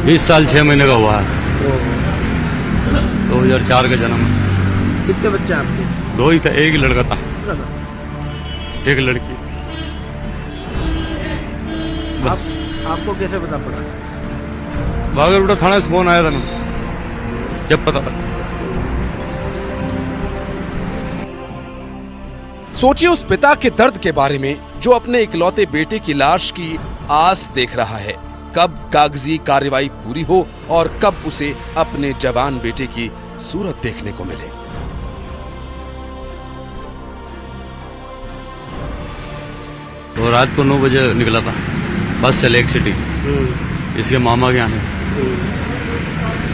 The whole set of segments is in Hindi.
20 साल 6 महीने का हुआ है। 2004 का जन्म है। कितने बच्चे आपके? 2 ही था, एक ही लड़का था, एक लड़की। बस। आपको कैसे पता पड़ा? बागरपुरा थाने से फोन आया था ना, जब पता लगा। सोचिए उस पिता के दर्द के बारे में जो अपने इकलौते बेटे की लाश की आस देख रहा है, कब कागजी कार्रवाई पूरी हो और कब उसे अपने जवान बेटे की सूरत देखने को मिले। तो रात को 9 बजे निकला था बस से लेक सिटी, इसके मामा के आने।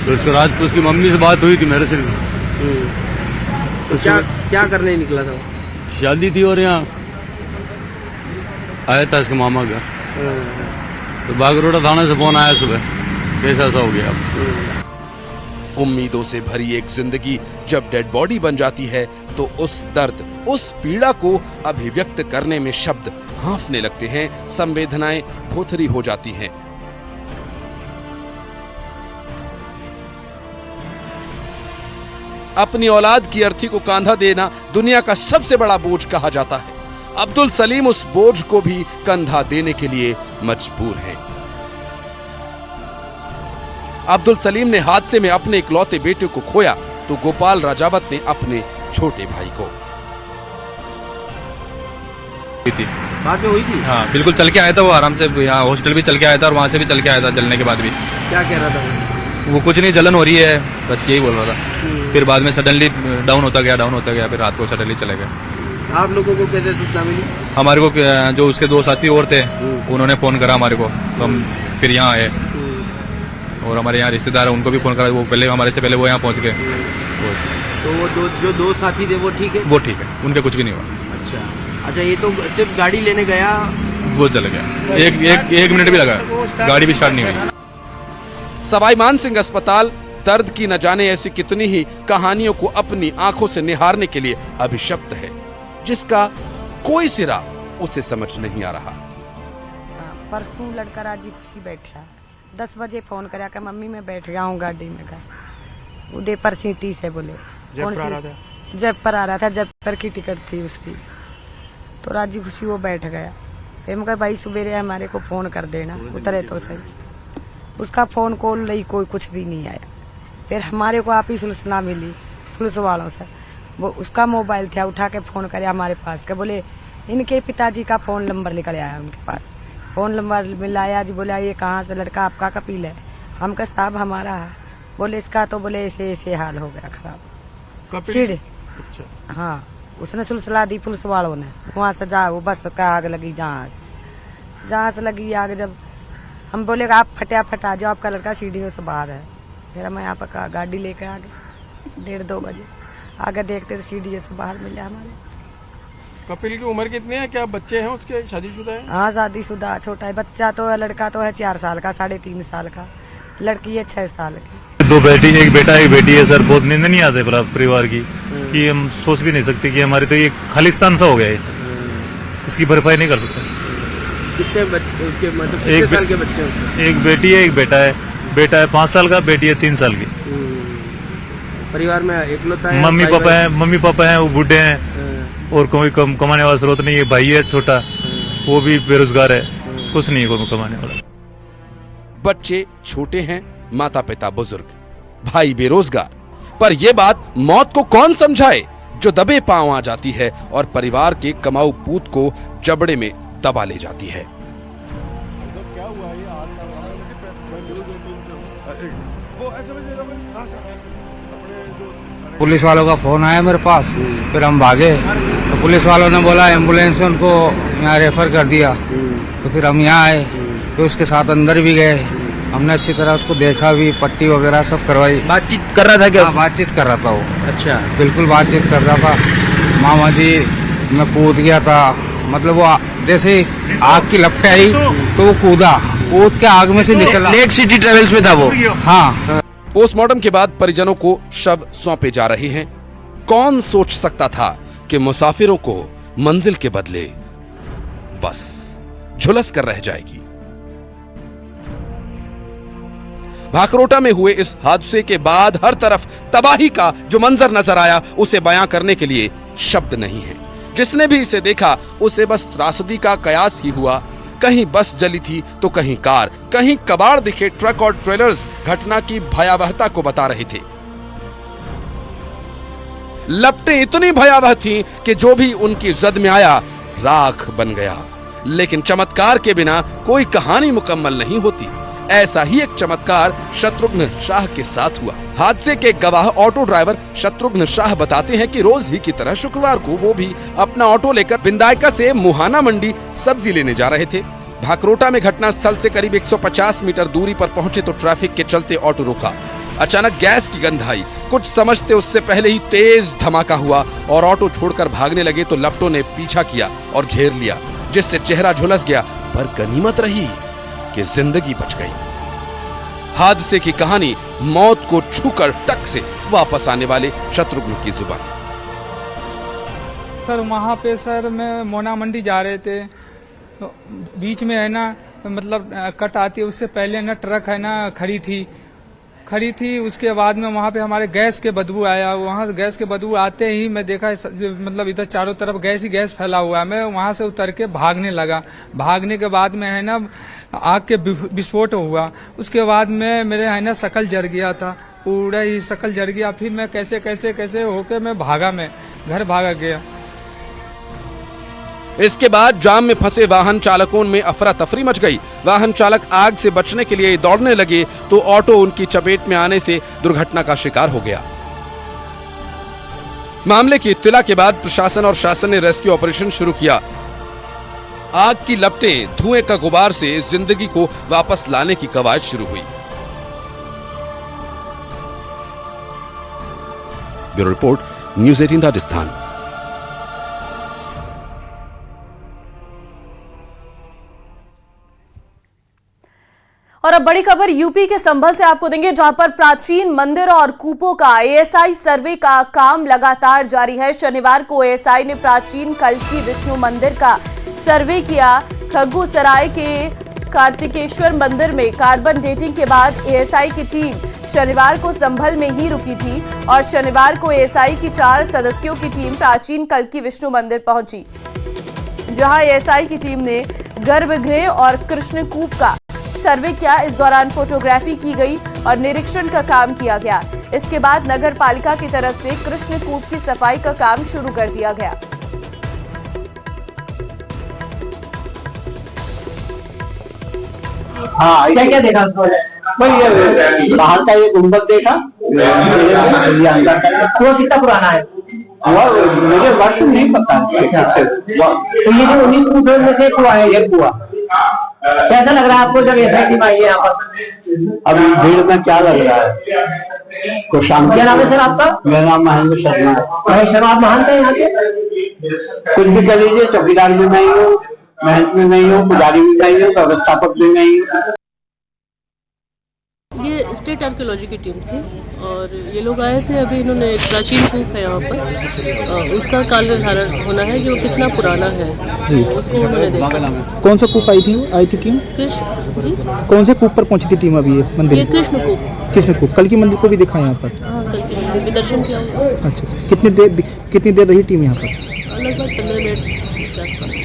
तो उसके रात को उसकी मम्मी से बात हुई थी मेरे से। तो क्या करने निकला था? शादी थी और यहाँ आया था इसके मामा का। तो बागरपुरा थाने से फोन आया सुबह, कैसा ऐसा हो गया। उम्मीदों से भरी एक जिंदगी जब डेड बॉडी बन जाती है तो उस दर्द, उस पीड़ा को अभिव्यक्त करने में शब्द हाँफने लगते हैं, संवेदनाएं भोथरी हो जाती हैं। अपनी औलाद की अर्थी को कांधा देना दुनिया का सबसे बड़ा बोझ कहा जाता है। अब्दुल सलीम उस बोझ को भी कंधा देने के लिए मजबूर हैं। अब्दुल सलीम ने हादसे में अपने इकलौते बेटे को खोया तो गोपाल राजावत ने अपने छोटे भाई को। बात में हुई थी? हाँ बिल्कुल, चल के आया था वो आराम से, यहाँ हॉस्टल भी चल के आया था और वहाँ से भी चल के आया था। जलने के बाद भी क्या कह रहा था वो कुछ नहीं, जलन हो रही है, बस यही बोल रहा था। फिर बाद में सडनली डाउन होता गया, फिर रात को सडनली चले गए। आप लोगों को कैसे सूचना मिली? हमारे को जो उसके 2 साथी और थे उन्होंने फोन करा हमारे को, तो हम फिर यहाँ आए। और हमारे यहाँ रिश्तेदार है उनको भी फोन करा, वो पहले हमारे से पहले वो यहाँ पहुँच गए। तो वो जो दो साथी थे वो ठीक है? वो ठीक है, उनके कुछ भी नहीं हुआ। अच्छा, ये तो सिर्फ गाड़ी लेने गया, वो चले गया। एक मिनट भी लगा, गाड़ी भी स्टार्ट नहीं हुई। सवाई मानसिंह अस्पताल दर्द की न जाने ऐसी कितनी ही कहानियों को अपनी आंखों से निहारने के लिए अभिशप्त है, जिसका कोई सिरा उसे समझ नहीं आ रहा। परसों लड़का राजी खुशी बैठा, 10 बजे फोन करा कि मम्मी मैं बैठ गया हूँ गाड़ी में। गए उदयपुर सिटी से, बोले जयपुर आ रहा था, जयपुर की टिकट थी उसकी। तो राजी खुशी वो बैठ गया। फिर मैं कहा भाई सवेरे हमारे को फोन कर देना, उतरे तो सही। उसका फोन कॉल नहीं, कोई कुछ भी नहीं आया। फिर हमारे को आप ही सूचना मिली पुलिस वालों से, वो उसका मोबाइल था, उठा के फोन करे हमारे पास के, बोले इनके पिताजी का फोन नंबर निकल आया उनके पास। फोन नंबर मिलाया जी, बोला ये कहाँ से लड़का आपका कपिल है? हम कहा साहब हमारा है। बोले इसका तो बोले ऐसे ऐसे हाल हो गया खराब, चिड़। अच्छा। हाँ, उसने सुलसला दी पुलिस वालों ने, वहाँ से जा वो बस का आग लगी, जहाँ से लगी आग। जब हम बोले आप फटाफट आ जाओ, आपका लड़का सीढ़ियों से बाहर है। फिर हम यहाँ पर गाड़ी लेकर आ गए 1:30-2 बजे। आगे देखते तो सीढ़ियों से बाहर मिला हमारे। कपिल की उम्र कितनी है? क्या बच्चे हैं उसके? शादीशुदा है? हाँ शादीशुदा, छोटा है बच्चा। तो लड़का तो है 4 साल का, 3.5 साल का। लड़की है 6 साल की। 2 बेटी, एक बेटा एक बेटी है सर। बहुत नींद नहीं आते परिवार की, कि हम सोच भी नहीं सकते कि हमारे तो ये खालिस्तान सा हो गया है, इसकी भरपाई नहीं कर सकते। कितने साल के बच्चे हैं? एक बेटी है एक बेटा है। बेटा है 5 साल का, बेटी है 3 साल की। परिवार में इकलौता है? मम्मी पापा हैं वो बूढ़े हैं और कोई कमाने वाला स्रोत नहीं है। भाई है छोटा, वो भी बेरोजगार है, कुछ नहीं है कोई कमाने वाला। बच्चे छोटे हैं, माता पिता बुजुर्ग, भाई बेरोजगार। पर यह बात मौत को कौन समझाए जो दबे पांव आ जाती है और परिवार के कमाऊ पूत को जबड़े में दबा ले जाती है। पुलिस वालों का फोन आया मेरे पास, फिर हम भागे तो पुलिस वालों ने बोला एम्बुलेंस उनको यहाँ रेफर कर दिया। तो फिर हम यहाँ आए, फिर उसके साथ अंदर भी गए। हमने अच्छी तरह उसको देखा भी, पट्टी वगैरह सब करवाई। बातचीत कर रहा था क्या? हाँ, बातचीत कर रहा था वो। अच्छा, बिल्कुल बातचीत कर रहा था। मामा जी मैं कूद गया था, मतलब वो जैसे आग की लपटें आई तो वो कूद के आग में से निकला। लेक सिटी ट्रेवल्स में था वो? हाँ। पोस्टमार्टम के बाद परिजनों को शव सौंपे जा रहे हैं। कौन सोच सकता था कि मुसाफिरों को मंजिल के बदले बस झुलस कर रह जाएगी। भाकरोटा में हुए इस हादसे के बाद हर तरफ तबाही का जो मंजर नजर आया उसे बयां करने के लिए शब्द नहीं है। जिसने भी इसे देखा उसे बस त्रासदी का कयास ही हुआ। कहीं बस जली थी तो कहीं कार, कहीं कबाड़ दिखे ट्रक और ट्रेलर्स घटना की भयावहता को बता रहे थे। लपटें इतनी भयावह थीं कि जो भी उनकी जद में आया राख बन गया। लेकिन चमत्कार के बिना कोई कहानी मुकम्मल नहीं होती। ऐसा ही एक चमत्कार शत्रुघ्न शाह के साथ हुआ। हादसे के गवाह ऑटो ड्राइवर शत्रुघ्न शाह बताते हैं कि रोज ही की तरह शुक्रवार को वो भी अपना ऑटो लेकर बिंदायका से मुहाना मंडी सब्जी लेने जा रहे थे। भाकरोटा में घटना स्थल से करीब 150 मीटर दूरी पर पहुंचे तो ट्रैफिक के चलते ऑटो रुका। अचानक गैस की गंध आई। कुछ समझते उससे पहले ही तेज धमाका हुआ और ऑटो छोड़कर भागने लगे तो लपटों ने पीछा किया और घेर लिया, जिससे चेहरा झुलस गया। पर गनीमत रही कि जिंदगी बच गई। हादसे की कहानी मौत को छूकर टक से वापस आने वाले शत्रुघ्न की जुबान। सर वहाँ पे सर मैं मोना मंडी जा रहे थे, तो बीच में है ना मतलब कट आती है, उससे पहले ना ट्रक है ना खड़ी थी। उसके बाद में वहाँ पे हमारे गैस के बदबू आया। वहाँ से गैस के बदबू आते ही मैं देखा मतलब इधर चारों तरफ गैस ही गैस फैला हुआ है। मैं वहाँ से उतर के भागने लगा। भागने के बाद में है ना आग के विस्फोट हुआ। उसके बाद में मेरे है ना शकल जल गया था, पूरा ही शकल जल गया। फिर मैं कैसे होके मैं घर भागा गया। इसके बाद जाम में फंसे वाहन चालकों में अफरा तफरी मच गई। वाहन चालक आग से बचने के लिए दौड़ने लगे तो ऑटो उनकी चपेट में आने से दुर्घटना का शिकार हो गया। मामले की इत्तला के बाद प्रशासन और शासन ने रेस्क्यू ऑपरेशन शुरू किया। आग की लपटें, धुएं का गुबार से जिंदगी को वापस लाने की कवायद शुरू हुई। Bureau report, news 18 Rajasthan. और अब बड़ी खबर यूपी के संभल से आपको देंगे, जहां पर प्राचीन मंदिर और कूपों का एएसआई सर्वे का काम लगातार जारी है। शनिवार को एएसआई ने प्राचीन कल्की विष्णु मंदिर का सर्वे किया। खग्गूसराय के कार्तिकेश्वर मंदिर में कार्बन डेटिंग के बाद एएसआई की टीम शनिवार को संभल में ही रुकी थी और शनिवार को एएसआई की 4 सदस्यों की टीम प्राचीन कल्की विष्णु मंदिर पहुंची, जहां एएसआई की टीम ने गर्भगृह और कृष्णकूप का सर्वे किया। इस दौरान फोटोग्राफी की गई और निरीक्षण का काम किया गया। इसके बाद नगर पालिका की तरफ से कृष्णकूप की सफाई का काम शुरू कर दिया गया। हाँ, क्या देखा ये बाहर का ये गुंबद देखा, ये अंदर का कुआं कितना पुराना है? मुझे वर्ष नहीं पता। अच्छा, तो ये जो 19 कुएं में से कुआं है, ये कुआं कैसा लग रहा है आपको जब ऐसा टीम आई है यहाँ पर? अभी भीड़ में क्या लग रहा है? तो शाम क्या नाम है सर आपका? मेरा नाम महेंद्र शर्मा है। महेंद्र शर्मा, आप महंत है यहाँ के? कुछ भी कर लीजिए, चौकीदार भी मैं ही हूँ, महंत भी मैं ही हूँ, पुजारी भी मैं ही हूँ, व्यवस्थापक भी मैं ही हूँ। ये स्टेट आर्कियोलॉजी की टीम थी और ये लोग आए थे। अभी इन्होंने एक प्राचीन कूप है यहाँ पर, उसका काल निर्धारण होना है कि वो कितना पुराना है, तो उसको उन्होंने देखा। कौन सा कूप आई थी टीम? कृष्ण जी। कौन से कूप पर पहुंची थी टीम अभी? ये मंदिर, ये कृष्णकूप। कल की मंदिर को भी देखा यहाँ पर? हाँ, कल की मंदिर भी दर्शन किया हुआ। अच्छा, कितनी देर रही टीम यहाँ पर? लगभग 15 मिनट के आसपास।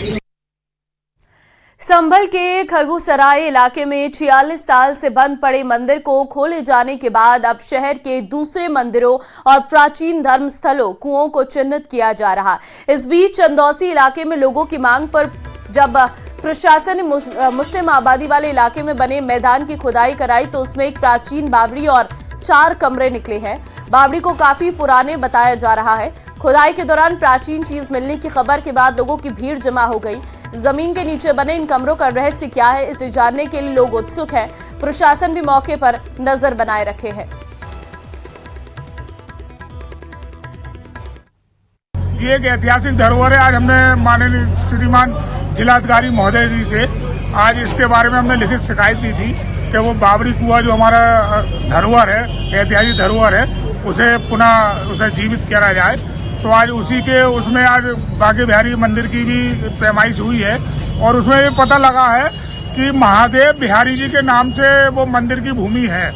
संभल के खग्गूसराय इलाके में 46 साल से बंद पड़े मंदिर को खोले जाने के बाद अब शहर के दूसरे मंदिरों और प्राचीन धर्म स्थलों, कुओं को चिन्हित किया जा रहा। इस बीच चंदौसी इलाके में लोगों की मांग पर जब प्रशासन ने मुस्लिम आबादी वाले इलाके में बने मैदान की खुदाई कराई तो उसमें एक प्राचीन बावड़ी और 4 कमरे निकले हैं। बावड़ी को काफी पुराने बताया जा रहा है। खुदाई के दौरान प्राचीन चीज मिलने की खबर के बाद लोगों की भीड़ जमा हो गई। जमीन के नीचे बने इन कमरों का रहस्य क्या है, इसे जानने के लिए लोग उत्सुक हैं। प्रशासन भी मौके पर नजर बनाए रखे हैं। ये एक ऐतिहासिक धरोहर है। आज हमने माननीय श्रीमान जिलाधिकारी महोदय जी से आज इसके बारे में हमने लिखित शिकायत दी थी कि वो बावड़ी कुआं जो हमारा धरोहर है, ऐतिहासिक धरोहर है, उसे जीवित करा जाए। तो आज उसी के उसमें आज बांके बिहारी मंदिर की भी पैमाइश हुई है और उसमें ये पता लगा है कि महादेव बिहारी जी के नाम से वो मंदिर की भूमि है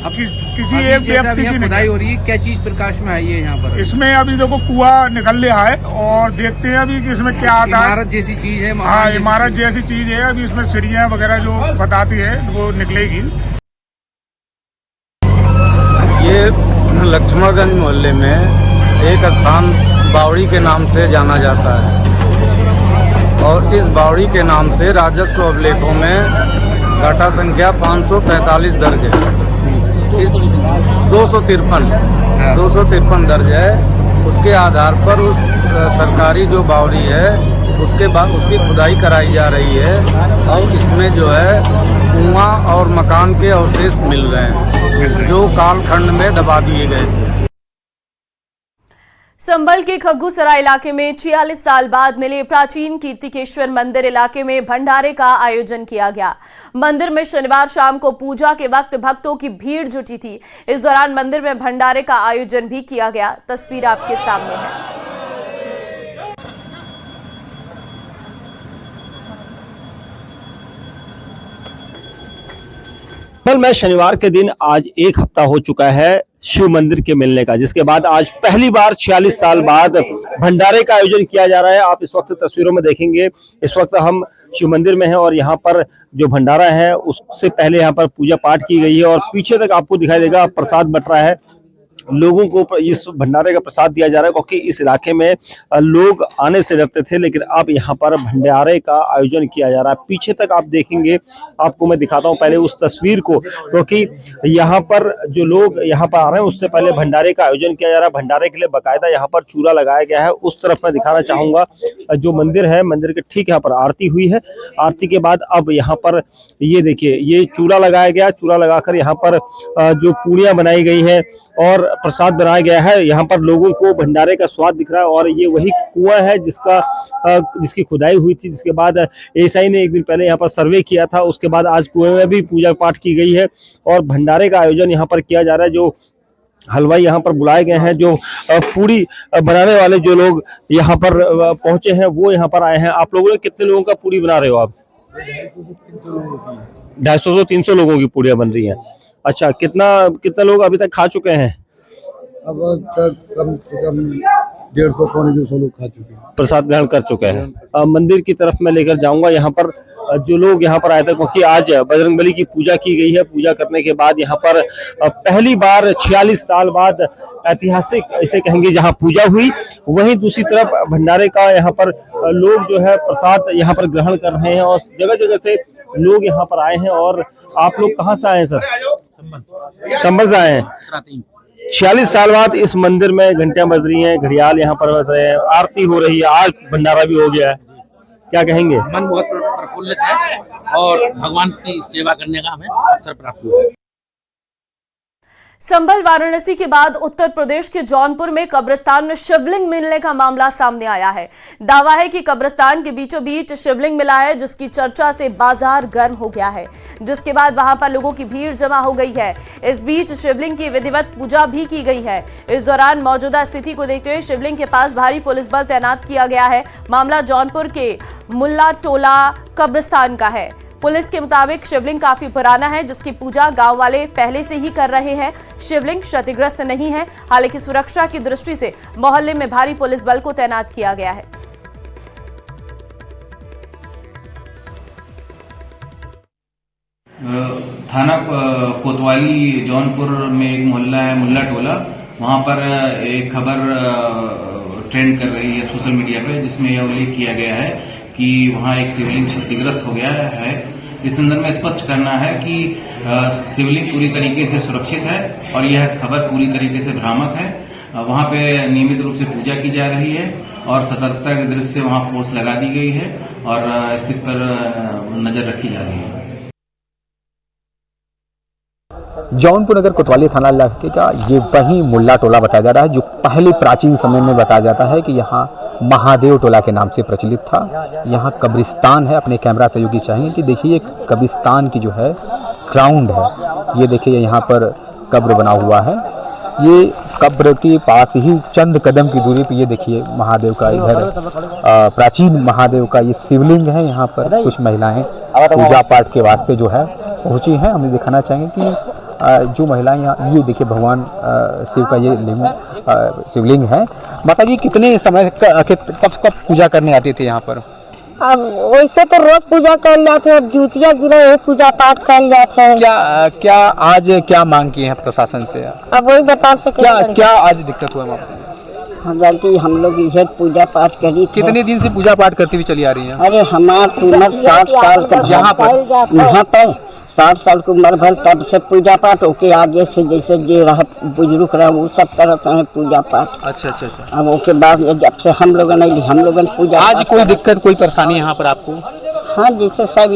किसी एक व्यक्ति की खुदाई हो रही है, क्या चीज प्रकाश में आई है यहाँ पर? इसमें अभी देखो कुआं निकल रहा है और देखते हैं अभी कि इसमें क्या आता है। इमारत जैसी चीज है। हाँ, इमारत जैसी चीज है। अभी इसमें सीढ़ियाँ वगैरह जो बताती है वो निकलेगी। ये लक्ष्मणगंज मोहल्ले में एक स्थान बावड़ी के नाम से जाना जाता है और इस बावड़ी के नाम से राजस्व अभिलेखों में घाटा संख्या 545 दर्ज है। 253 दर्ज है। उसके आधार पर उस सरकारी जो बावड़ी है उसके बाद उसकी खुदाई कराई जा रही है और इसमें जो है कुआं और मकान के अवशेष मिल रहे हैं जो कालखंड में दबा दिए गए थे। संभल के खग्गूसराय इलाके में 46 साल बाद मिले प्राचीन कीर्तिकेश्वर मंदिर इलाके में भंडारे का आयोजन किया गया। मंदिर में शनिवार शाम को पूजा के वक्त भक्तों की भीड़ जुटी थी। इस दौरान मंदिर में भंडारे का आयोजन भी किया गया। तस्वीर आपके सामने है। संभल में शनिवार के दिन आज एक हफ्ता हो चुका है शिव मंदिर के मिलने का, जिसके बाद आज पहली बार 46 साल बाद भंडारे का आयोजन किया जा रहा है। आप इस वक्त तस्वीरों में देखेंगे, इस वक्त हम शिव मंदिर में हैं और यहाँ पर जो भंडारा है उससे पहले यहाँ पर पूजा पाठ की गई है और पीछे तक आपको दिखाई देगा प्रसाद बट रहा है। लोगों को इस भंडारे का प्रसाद दिया जा रहा है क्योंकि इस इलाके में लोग आने से डरते थे, लेकिन अब यहाँ पर भंडारे का आयोजन किया जा रहा है। पीछे तक आप देखेंगे, आपको मैं दिखाता हूँ पहले उस तस्वीर को, क्योंकि यहाँ पर जो लोग यहाँ पर आ रहे हैं उससे पहले भंडारे का आयोजन किया जा रहा है। भंडारे के लिए बाकायदा यहाँ पर चूल्हा लगाया गया है। उस तरफ मैं दिखाना चाहूंगा जो मंदिर है, मंदिर के ठीक यहाँ पर आरती हुई है। आरती के बाद अब यहाँ पर ये देखिए, ये चूल्हा लगाया गया। चूल्हा लगाकर यहाँ पर जो पूड़ियाँ बनाई गई है और प्रसाद बनाया गया है। यहाँ पर लोगों को भंडारे का स्वाद दिख रहा है और ये वही कुआं है जिसकी खुदाई हुई थी, जिसके बाद एएसआई ने एक दिन पहले यहाँ पर सर्वे किया था। उसके बाद आज कुएं में भी पूजा पाठ की गई है और भंडारे का आयोजन यहाँ पर किया जा रहा है। जो हलवाई यहाँ पर बुलाए गए हैं, जो पूरी बनाने वाले जो लोग यहाँ पर पहुंचे हैं वो यहाँ पर आए हैं। आप लोगों ने कितने लोगों का पूरी बना रहे हो आप? 250 से 300 लोगों की पूड़ियाँ बन रही हैं। अच्छा, कितना लोग अभी तक खा चुके हैं? अब तक कम से कम 150-200 लोग खा चुके हैं, प्रसाद ग्रहण कर चुके हैं। मंदिर की तरफ मैं लेकर जाऊंगा। यहाँ पर जो लोग यहाँ पर आए थे क्योंकि आज बजरंगबली की पूजा की गई है। पूजा करने के बाद यहाँ पर पहली बार 46 साल बाद ऐतिहासिक इसे कहेंगे जहाँ पूजा हुई, वहीं दूसरी तरफ भंडारे का यहाँ पर लोग जो है प्रसाद यहाँ पर ग्रहण कर रहे हैं और जगह जगह से लोग यहाँ पर आए हैं। और आप लोग कहाँ से आए हैं सर? संभल से आए हैं। 46 साल बाद इस मंदिर में घंटियां बज रही हैं, घड़ियाल यहाँ पर बज रहे हैं, आरती हो रही है, आज भंडारा भी हो गया है। क्या कहेंगे? मन बहुत प्रफुल्लित है और भगवान की सेवा करने का हमें अवसर प्राप्त हुआ है। संभल वाराणसी के बाद उत्तर प्रदेश के जौनपुर में कब्रिस्तान में शिवलिंग मिलने का मामला सामने आया है। दावा है कि कब्रिस्तान के बीचों बीच शिवलिंग मिला है, जिसकी चर्चा से बाजार गर्म हो गया है, जिसके बाद वहां पर लोगों की भीड़ जमा हो गई है। इस बीच शिवलिंग की विधिवत पूजा भी की गई है। इस दौरान मौजूदा स्थिति को देखते हुए शिवलिंग के पास भारी पुलिस बल तैनात किया गया है। मामला जौनपुर के मुल्ला टोला कब्रिस्तान का है। पुलिस के मुताबिक शिवलिंग काफी पुराना है, जिसकी पूजा गांव वाले पहले से ही कर रहे हैं। शिवलिंग क्षतिग्रस्त नहीं है, हालांकि सुरक्षा की दृष्टि से मोहल्ले में भारी पुलिस बल को तैनात किया गया है। थाना कोतवाली जौनपुर में एक मोहल्ला है मुल्ला टोला, वहां पर एक खबर ट्रेंड कर रही है सोशल मीडिया पे, जिसमें यह उल्लेख किया गया है कि वहां एक शिवलिंग क्षतिग्रस्त हो गया है। इस संदर्भ में स्पष्ट करना है कि शिवलिंग पूरी तरीके से सुरक्षित है और यह खबर पूरी तरीके से भ्रामक है। वहां पे नियमित रूप से पूजा की जा रही है और सतर्कता की दृष्टि से वहां फोर्स लगा दी गई है और स्थिति पर नजर रखी जा रही है। जौनपुर नगर कोतवाली थाना इलाके का ये वही मुल्ला टोला बताया जा रहा है जो पहले प्राचीन समय में बताया जाता है कि यहाँ महादेव टोला के नाम से प्रचलित था। यहाँ कब्रिस्तान है। अपने कैमरा सहयोगी चाहेंगे कि देखिए कब्रिस्तान की जो है ग्राउंड है, ये देखिए यहाँ पर कब्र बना हुआ है। ये कब्र के पास ही चंद कदम की दूरी पे ये देखिए महादेव का इधर प्राचीन महादेव का ये शिवलिंग है। यहाँ पर कुछ महिलाएं पूजा पाठ के वास्ते जो है पहुंची हैं। हमें दिखाना चाहेंगे कि जो महिलाएं यहाँ, ये देखिए भगवान शिव का ये शिवलिंग है। माता जी कितने समय कब पूजा करने आते थे यहाँ पर? अब वैसे तो रोज पूजा कर जाते हैं, जूतिया गिरे पूजा पाठ कर जाते हैं। क्या आज क्या मांग की है प्रशासन से? अब वही बता सके क्या आज दिक्कत हुआ? गलती हम लोग ये पूजा पाठ करी। कितने दिन से पूजा पाठ करती हुई चली आ रही है? अरे हमारी उम्र 60 साल का। यहाँ पर 60 साल की उम्र भर तब से पूजा पाठ ओके, आगे से जैसे जे रहा बुजुर्ग रहा वो सब करते हैं पूजा पाठ। अच्छा। अब ओके बाद जब से हम लोग पूजा। आज कोई दिक्कत कोई परेशानी यहाँ पर आपको? हाँ, जैसे सब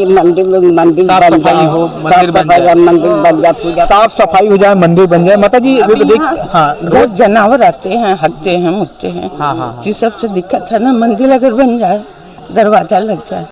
मंदिर साफ सफाई हो, मंदिर बन जाए, पूजा साफ सफाई हो जाए, मंदिर बन जाए। माता जी हाँ, रोज जानवर आते हैं, हकते हैं, मुकते हैं। हाँ। जी सबसे दिक्कत है ना, मंदिर अगर बन जाए, दरवाजा लग जाए।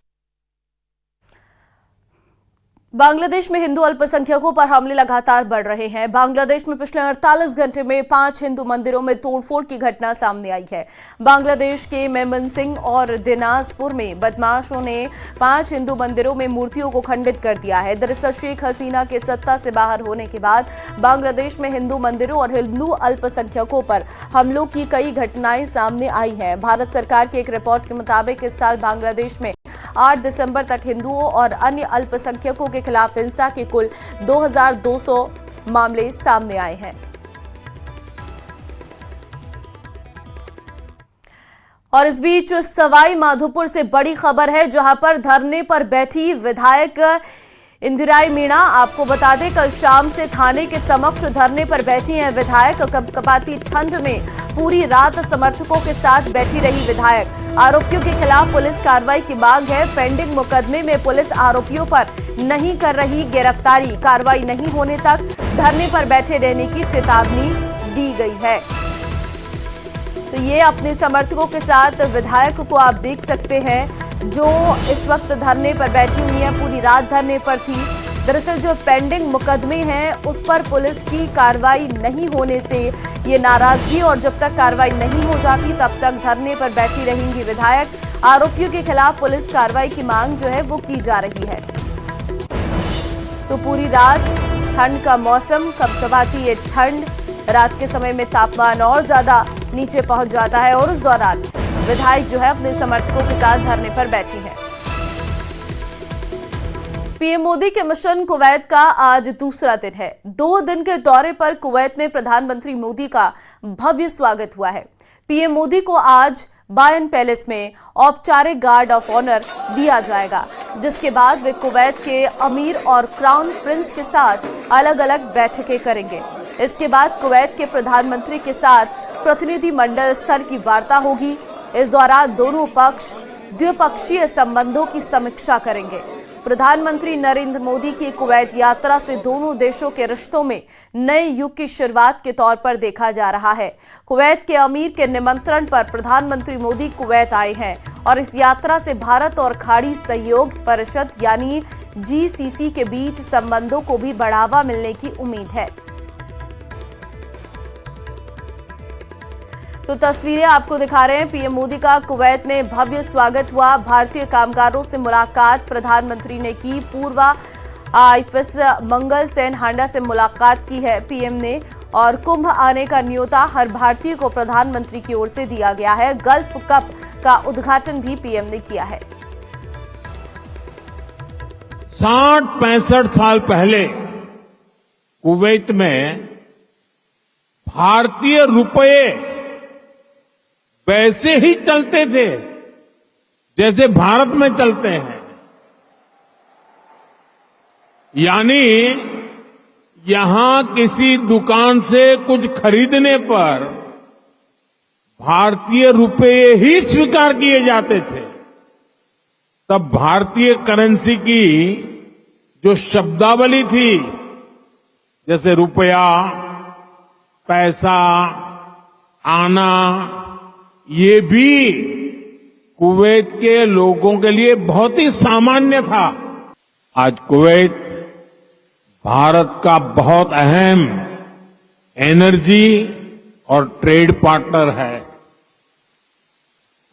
बांग्लादेश में हिंदू अल्पसंख्यकों पर हमले लगातार बढ़ रहे हैं। बांग्लादेश में पिछले 48 घंटे में 5 हिंदू मंदिरों में तोड़फोड़ की घटना सामने आई है। बांग्लादेश के मेमनसिंह और दिनाजपुर में बदमाशों ने 5 हिंदू मंदिरों में मूर्तियों को खंडित कर दिया है। दरअसल शेख हसीना के सत्ता से बाहर होने के बाद बांग्लादेश में हिंदू मंदिरों और हिंदू अल्पसंख्यकों पर हमलों की कई घटनाएं सामने आई हैं। भारत सरकार की एक रिपोर्ट के मुताबिक इस साल बांग्लादेश में 8 दिसंबर तक हिंदुओं और अन्य अल्पसंख्यकों के खिलाफ हिंसा के कुल 2200 मामले सामने आए हैं। और इस बीच सवाई माधोपुर से बड़ी खबर है, जहां पर धरने पर बैठी विधायक इंदिराई मीणा। आपको बता दें, कल शाम से थाने के समक्ष धरने पर बैठी हैं विधायक। कपकपाती ठंड में पूरी रात समर्थकों के साथ बैठी रही विधायक। आरोपियों के खिलाफ पुलिस कार्रवाई की मांग है। पेंडिंग मुकदमे में पुलिस आरोपियों पर नहीं कर रही गिरफ्तारी। कार्रवाई नहीं होने तक धरने पर बैठे रहने की चेतावनी दी गई है। तो ये अपने समर्थकों के साथ विधायक को आप देख सकते हैं, जो इस वक्त धरने पर बैठी हुई है, पूरी रात धरने पर थी। दरअसल जो पेंडिंग मुकदमे हैं उस पर पुलिस की कार्रवाई नहीं होने से ये नाराजगी, और जब तक कार्रवाई नहीं हो जाती तब तक धरने पर बैठी रहेंगी विधायक। आरोपियों के खिलाफ पुलिस कार्रवाई की मांग जो है वो की जा रही है। तो पूरी रात ठंड का मौसम, कपकपाती ये ठंड, रात के समय में तापमान और ज्यादा नीचे पहुंच जाता है, और उस दौरान विधायक जो है अपने समर्थकों के साथ धरने पर बैठी हैं। पीएम मोदी के मिशन कुवैत का आज दूसरा दिन है। 2 दिन के दौरे पर कुवैत में प्रधानमंत्री मोदी का भव्य स्वागत हुआ है। पीएम मोदी को आज बायन पैलेस में औपचारिक गार्ड ऑफ ऑनर दिया जाएगा, जिसके बाद वे कुवैत के अमीर और क्राउन प्रिंस के साथ अलग अलग बैठकें करेंगे। इसके बाद कुवैत के प्रधानमंत्री के साथ प्रतिनिधि मंडल स्तर की वार्ता होगी। इस दौरान दोनों पक्ष द्विपक्षीय संबंधों की समीक्षा करेंगे। प्रधानमंत्री नरेंद्र मोदी की कुवैत यात्रा से दोनों देशों के रिश्तों में नए युग की शुरुआत के तौर पर देखा जा रहा है। कुवैत के अमीर के निमंत्रण पर प्रधानमंत्री मोदी कुवैत आए हैं, और इस यात्रा से भारत और खाड़ी सहयोग परिषद यानी GCC के बीच संबंधों को भी बढ़ावा मिलने की उम्मीद है। तो तस्वीरें आपको दिखा रहे हैं। पीएम मोदी का कुवैत में भव्य स्वागत हुआ। भारतीय कामगारों से मुलाकात प्रधानमंत्री ने की। पूर्व IFS मंगल सेन हांडा से मुलाकात की है पीएम ने, और कुंभ आने का न्योता हर भारतीय को प्रधानमंत्री की ओर से दिया गया है। गल्फ कप का उद्घाटन भी पीएम ने किया है। 60-65 साल पहले कुवैत में भारतीय रुपये वैसे ही चलते थे जैसे भारत में चलते हैं, यानी यहां किसी दुकान से कुछ खरीदने पर भारतीय रुपये ही स्वीकार किए जाते थे। तब भारतीय करेंसी की जो शब्दावली थी, जैसे रुपया, पैसा, आना, ये भी कुवैत के लोगों के लिए बहुत ही सामान्य था। आज कुवैत भारत का बहुत अहम एनर्जी और ट्रेड पार्टनर है।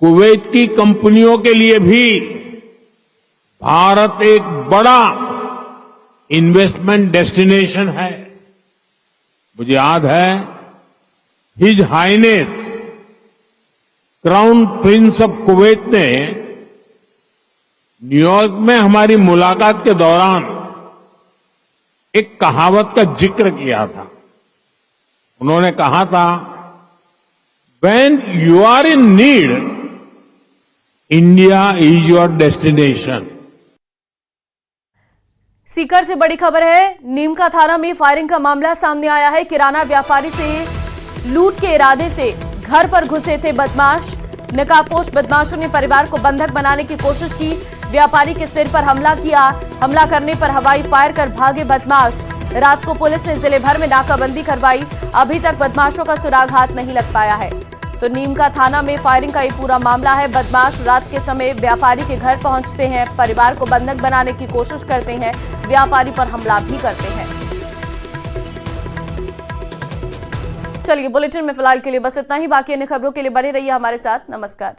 कुवैत की कंपनियों के लिए भी भारत एक बड़ा इन्वेस्टमेंट डेस्टिनेशन है। मुझे याद है his highness crown prince of Kuwait ने न्यूयॉर्क में हमारी मुलाकात के दौरान एक कहावत का जिक्र किया था। उन्होंने कहा था, When you are in need, India is your destination. Sikar से बड़ी खबर है। नीमका थाना में फायरिंग का मामला सामने आया है। किराना व्यापारी से लूट के इरादे से घर पर घुसे थे बदमाश। नकाबपोश बदमाशों ने परिवार को बंधक बनाने की कोशिश की। व्यापारी के सिर पर हमला किया। हमला करने पर हवाई फायर कर भागे बदमाश। रात को पुलिस ने जिले भर में नाकाबंदी करवाई। अभी तक बदमाशों का सुराग हाथ नहीं लग पाया है। तो नीमका थाना में फायरिंग का ये पूरा मामला है। बदमाश रात के समय व्यापारी के घर पहुंचते हैं, परिवार को बंधक बनाने की कोशिश करते हैं, व्यापारी पर हमला भी करते हैं। चलिए, बुलेटिन में फिलहाल के लिए बस इतना ही। बाकी अन्य खबरों के लिए बने रहिए हमारे साथ। नमस्कार।